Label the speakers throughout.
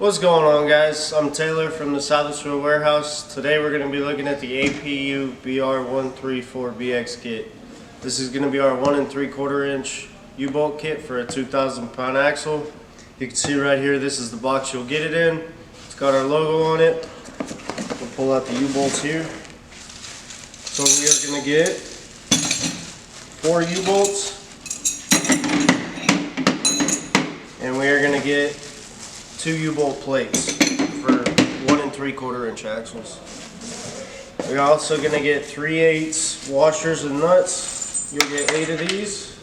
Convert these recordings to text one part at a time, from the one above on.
Speaker 1: What's going on, guys? I'm Taylor from the Southerville Warehouse. Today we're going to be looking at the APU BR134BX kit. This is going to be our 1 3/4 inch U-bolt kit for a 2,000 pound axle. You can see right here, this is the box you'll get it in. It's got our logo on it. We'll pull out the U-bolts here. So we are going to get 4 U-bolts, and we are going to get 2 U-bolt plates for 1 3/4 inch axles. We're also going to get 3/8 washers and nuts. You'll get 8 of these.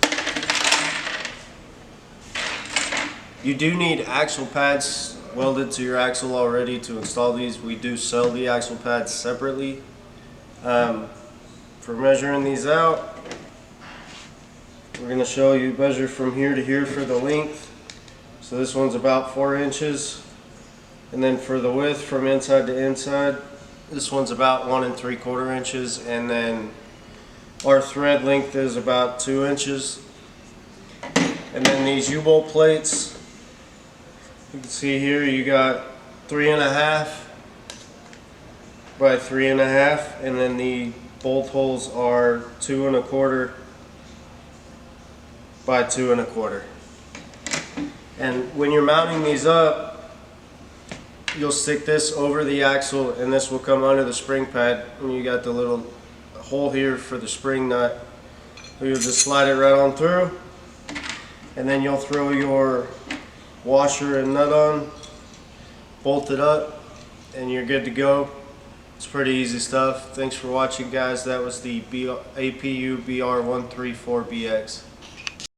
Speaker 1: You do need axle pads welded to your axle already to install these. We do sell the axle pads separately. For measuring these out, we're going to show you measure from here to here for the length. So this one's about 4 inches, and then for the width from inside to inside, this one's about 1 3/4 inches, and then our thread length is about 2 inches. And then these U-bolt plates, you can see here you got 3.5 by 3.5, and then the bolt holes are 2 1/4 by 2 1/4. And when you're mounting these up, you'll stick this over the axle, and this will come under the spring pad, and you got the little hole here for the spring nut. So you'll just slide it right on through, and then you'll throw your washer and nut on, bolt it up, and you're good to go. It's pretty easy stuff. Thanks for watching, guys. That was the APU BR134BX.